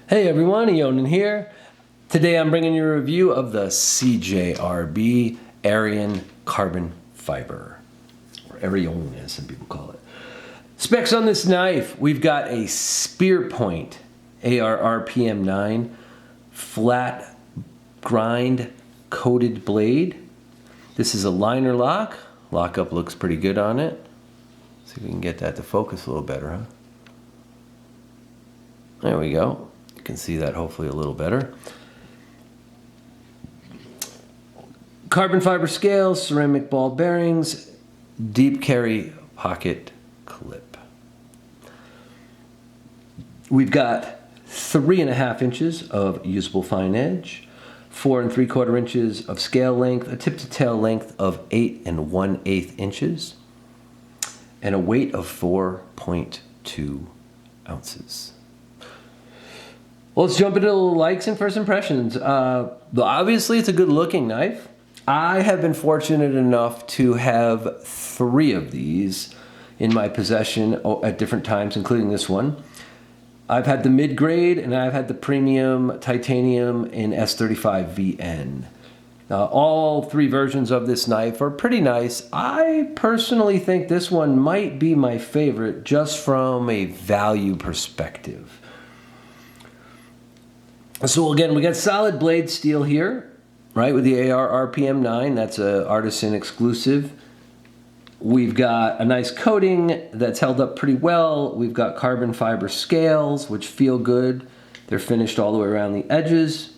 Hey everyone, Arion here. Today I'm bringing you a review of the CJRB Arion carbon fiber, or Arion as some people call it. Specs on this knife, we've got a spear point AR-RPM 9 flat grind coated blade. This is a liner lock. Lockup looks pretty good on it. See if we can get that to focus a little better, huh? There we go. You can see that hopefully a little better. Carbon fiber scales, ceramic ball bearings, deep carry pocket clip. We've got 3.5 inches of usable fine edge, 4 3/4 inches of scale length, a tip to tail length of 8 1/8 inches, and a weight of 4.2 ounces. Well, let's jump into the likes and first impressions. Obviously, it's a good looking knife. I have been fortunate enough to have 3 of these in my possession at different times, including this one. I've had the mid-grade and I've had the premium titanium in S35 VN. All 3 versions of this knife are pretty nice. I personally think this one might be my favorite just from a value perspective. So again, we got solid blade steel here, right, with the AR-RPM 9. That's a Artisan exclusive. We've got a nice coating that's held up pretty well. We've got carbon fiber scales, which feel good. They're finished all the way around the edges.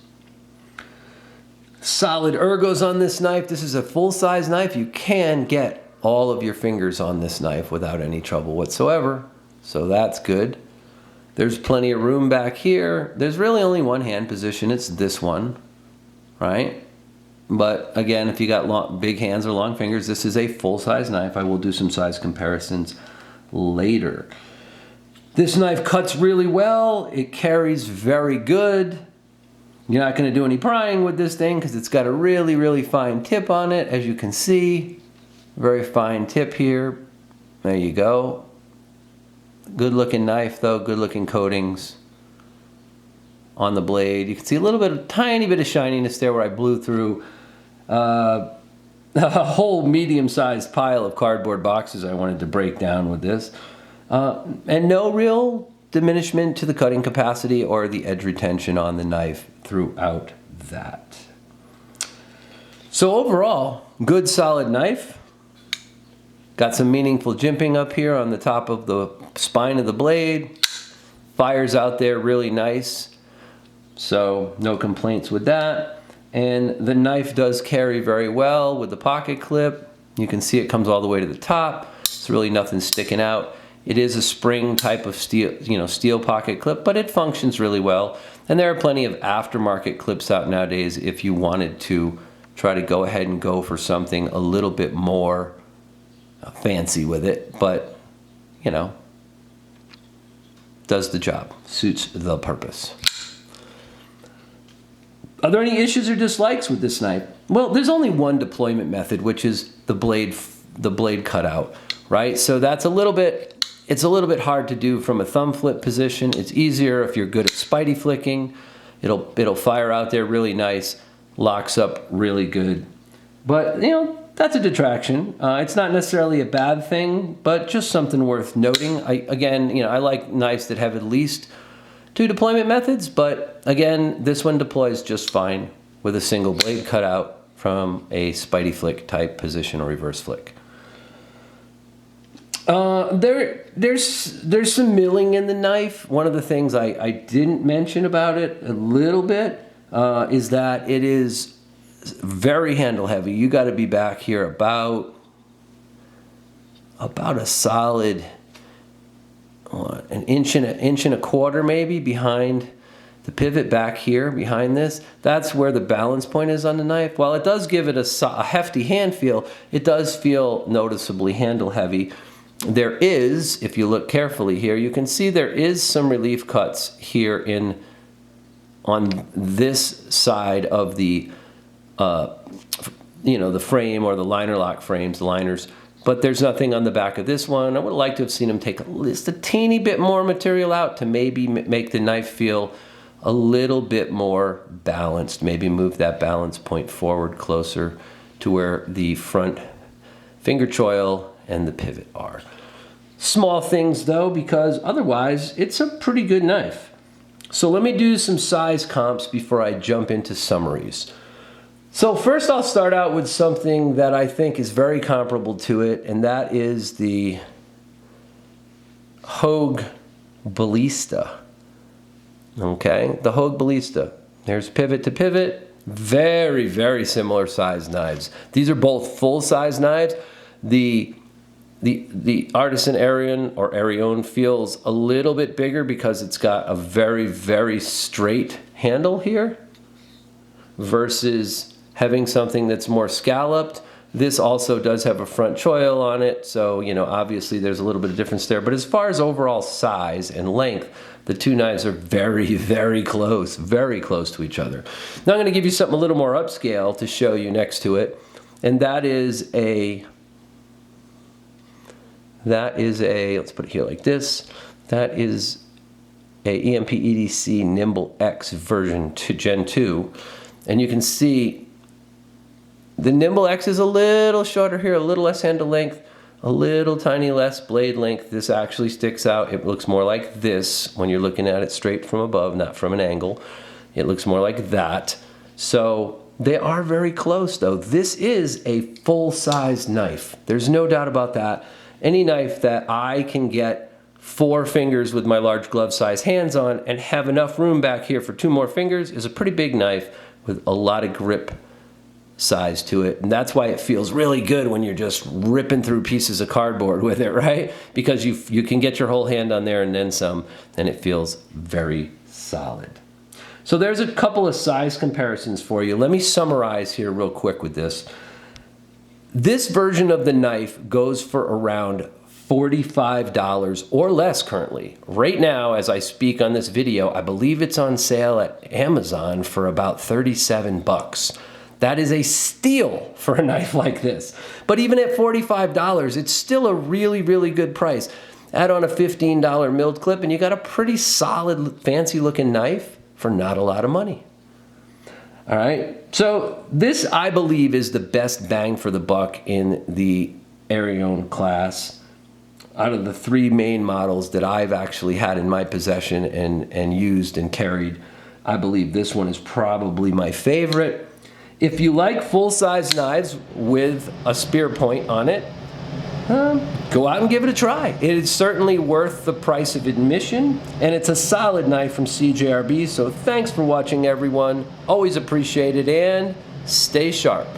Solid ergos on this knife. This is a full-size knife. You can get all of your fingers on this knife without any trouble whatsoever, so that's good. There's plenty of room back here. There's really only one hand position. It's this one, right? But again, if you got big hands or long fingers, this is a full-size knife. I will do some size comparisons later. This knife cuts really well. It carries very good. You're not going to do any prying with this thing because it's got a really, really fine tip on it, as you can see. Very fine tip here. There you go. Good looking knife though, good looking coatings on the blade. You can see a tiny bit of shininess there where I blew through a whole medium-sized pile of cardboard boxes I wanted to break down with this. And no real diminishment to the cutting capacity or the edge retention on the knife throughout that. So overall, good solid knife. Got some meaningful jimping up here on the top of the spine of the blade. Fires out there really nice. So no complaints with that. And the knife does carry very well with the pocket clip. You can see it comes all the way to the top. It's really nothing sticking out. It is a spring type of steel pocket clip, but it functions really well. And there are plenty of aftermarket clips out nowadays if you wanted to try to go ahead and go for something a little bit more fancy with it, but does the job, suits the purpose. Are there any issues or dislikes with this knife? Well, there's only one deployment method, which is the blade cutout, right? So that's it's a little bit hard to do from a thumb flip position. It's easier if you're good at spidey flicking. It'll fire out there really nice, locks up really good. But that's a detraction. It's not necessarily a bad thing, but just something worth noting. I like knives that have at least 2 deployment methods, but again, this one deploys just fine with a single blade cutout from a spidey flick type position or reverse flick. There's some milling in the knife. One of the things I didn't mention about it a little bit is that it is very handle heavy. You got to be back here about a solid an inch and a quarter maybe behind the pivot back here behind this. That's where the balance point is on the knife. While it does give it a hefty hand feel, it does feel noticeably handle heavy. There is, if you look carefully here, you can see there is some relief cuts here on this side of the the frame or the liner lock frames, the liners, but there's nothing on the back of this one. I would like to have seen him take just a teeny bit more material out to maybe make the knife feel a little bit more balanced. Maybe move that balance point forward closer to where the front finger choil and the pivot are. Small things though, because otherwise it's a pretty good knife. So let me do some size comps before I jump into summaries. So first I'll start out with something that I think is very comparable to it, and that is the Hogue Ballista. Okay, the Hogue Ballista. There's pivot to pivot. Very, very similar size knives. These are both full-size knives. The Artisan Arion or Arion feels a little bit bigger because it's got a very, very straight handle here versus having something that's more scalloped. This also does have a front choil on it, so obviously there's a little bit of difference there. But as far as overall size and length, the two knives are very, very close to each other. Now I'm going to give you something a little more upscale to show you next to it, and that is a, let's put it here like this, that is a EMP EDC Nimble X version to Gen 2, and you can see the Nimble X is a little shorter here, a little less handle length, a little tiny less blade length. This actually sticks out. It looks more like this when you're looking at it straight from above, not from an angle. It looks more like that. So they are very close though. This is a full-size knife. There's no doubt about that. Any knife that I can get 4 fingers with my large glove size hands on and have enough room back here for 2 more fingers is a pretty big knife with a lot of grip size to it, and that's why it feels really good when you're just ripping through pieces of cardboard with it, right? Because you can get your whole hand on there and then some, and it feels very solid. So there's a couple of size comparisons for you. Let me summarize here real quick with this. This version of the knife goes for around $45 or less currently. Right now, as I speak on this video, I believe it's on sale at Amazon for about 37 bucks. That is a steal for a knife like this. But even at $45, it's still a really, really good price. Add on a $15 milled clip and you got a pretty solid, fancy looking knife for not a lot of money. All right, so this I believe is the best bang for the buck in the Arion class. Out of the 3 main models that I've actually had in my possession and used and carried, I believe this one is probably my favorite. If you like full-size knives with a spear point on it, go out and give it a try. It is certainly worth the price of admission, and it's a solid knife from CJRB, so thanks for watching, everyone. Always appreciate it, and stay sharp.